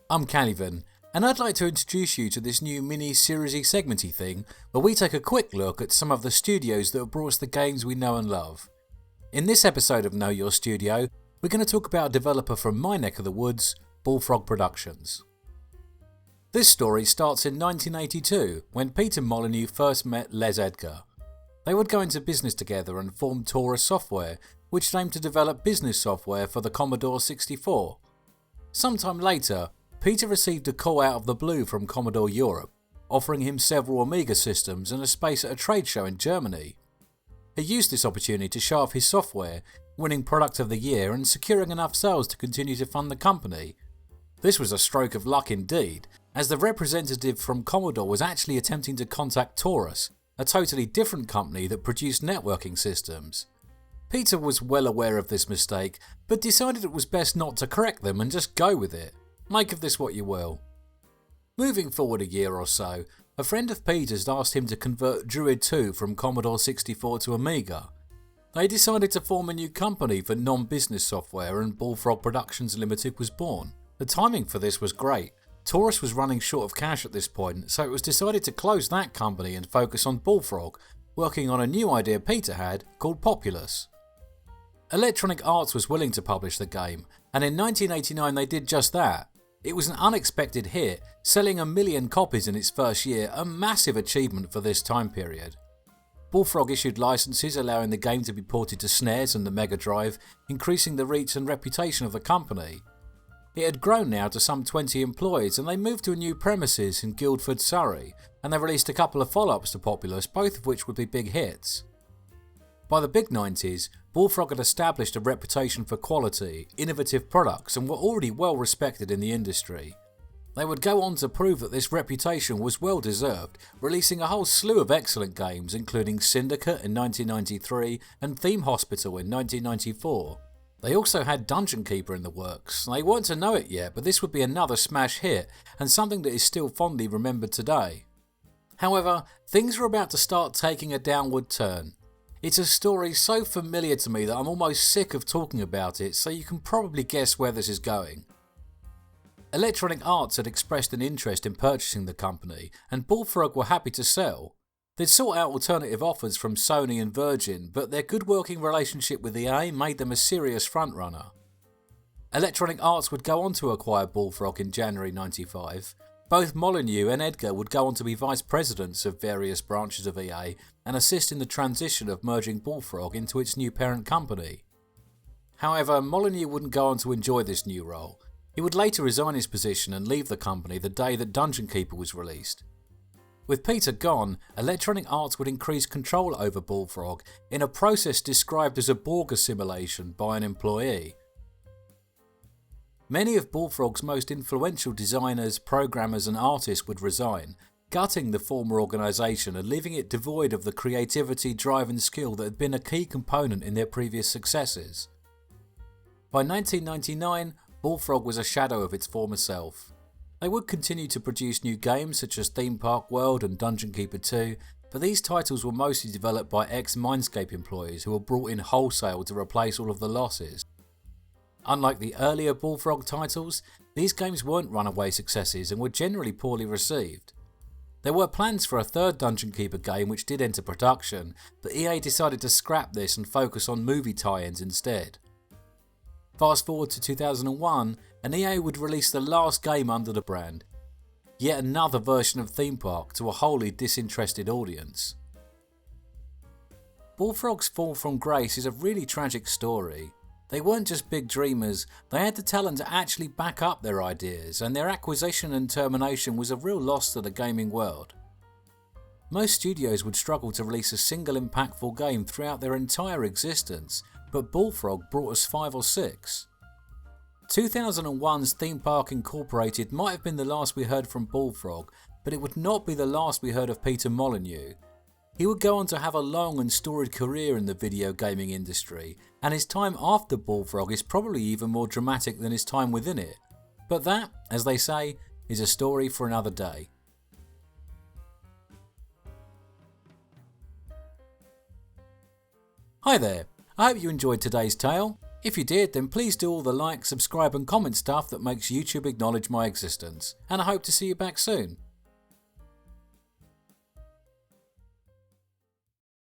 I'm Kaluven, and I'd like to introduce you to this new mini-series-y segmenty thing where we take a quick look at some of the studios that have brought us the games we know and love. In this episode of Know Your Studio, we're going to talk about a developer from my neck of the woods, Bullfrog Productions. This story starts in 1982 when Peter Molyneux first met Les Edgar. They would go into business together and form Taurus Software, which aimed to develop business software for the Commodore 64. Sometime later, Peter received a call out of the blue from Commodore Europe, offering him several Amiga systems and a space at a trade show in Germany. He used this opportunity to show off his software, winning Product of the Year and securing enough sales to continue to fund the company. This was a stroke of luck indeed, as the representative from Commodore was actually attempting to contact Taurus, a totally different company that produced networking systems. Peter was well aware of this mistake, but decided it was best not to correct them and just go with it. Make of this what you will. Moving forward a year or so, a friend of Peter's asked him to convert Druid 2 from Commodore 64 to Amiga. They decided to form a new company for non-business software and Bullfrog Productions Limited was born. The timing for this was great. Taurus was running short of cash at this point, so it was decided to close that company and focus on Bullfrog, working on a new idea Peter had called Populous. Electronic Arts was willing to publish the game, and in 1989 they did just that. It was an unexpected hit, selling 1 million copies in its first year, a massive achievement for this time period. Bullfrog issued licenses allowing the game to be ported to SNES and the Mega Drive, increasing the reach and reputation of the company. It had grown now to some 20 employees and they moved to a new premises in Guildford, Surrey, and they released a couple of follow-ups to Populous, both of which would be big hits. By the big 90s, Bullfrog had established a reputation for quality, innovative products and were already well respected in the industry. They would go on to prove that this reputation was well deserved, releasing a whole slew of excellent games including Syndicate in 1993 and Theme Hospital in 1994. They also had Dungeon Keeper in the works. They weren't to know it yet, but this would be another smash hit and something that is still fondly remembered today. However, things were about to start taking a downward turn. It's a story so familiar to me that I'm almost sick of talking about it, so you can probably guess where this is going. Electronic Arts had expressed an interest in purchasing the company, and Bullfrog were happy to sell. They'd sought out alternative offers from Sony and Virgin, but their good working relationship with EA made them a serious frontrunner. Electronic Arts would go on to acquire Bullfrog in January 1995. Both Molyneux and Edgar would go on to be vice presidents of various branches of EA and assist in the transition of merging Bullfrog into its new parent company. However, Molyneux wouldn't go on to enjoy this new role. He would later resign his position and leave the company the day that Dungeon Keeper was released. With Peter gone, Electronic Arts would increase control over Bullfrog in a process described as a Borg assimilation by an employee. Many of Bullfrog's most influential designers, programmers and artists would resign, gutting the former organisation and leaving it devoid of the creativity, drive and skill that had been a key component in their previous successes. By 1999, Bullfrog was a shadow of its former self. They would continue to produce new games such as Theme Park World and Dungeon Keeper 2, but these titles were mostly developed by ex-Mindscape employees who were brought in wholesale to replace all of the losses. Unlike the earlier Bullfrog titles, these games weren't runaway successes and were generally poorly received. There were plans for a third Dungeon Keeper game which did enter production, but EA decided to scrap this and focus on movie tie-ins instead. Fast forward to 2001, and EA would release the last game under the brand, yet another version of Theme Park to a wholly disinterested audience. Bullfrog's fall from grace is a really tragic story. They weren't just big dreamers, they had the talent to actually back up their ideas, and their acquisition and termination was a real loss to the gaming world. Most studios would struggle to release a single impactful game throughout their entire existence, but Bullfrog brought us 5 or 6. 2001's Theme Park Incorporated might have been the last we heard from Bullfrog, but it would not be the last we heard of Peter Molyneux. He would go on to have a long and storied career in the video gaming industry, and his time after Bullfrog is probably even more dramatic than his time within it. But that, as they say, is a story for another day. Hi there, I hope you enjoyed today's tale. If you did, then please do all the like, subscribe and comment stuff that makes YouTube acknowledge my existence, and I hope to see you back soon.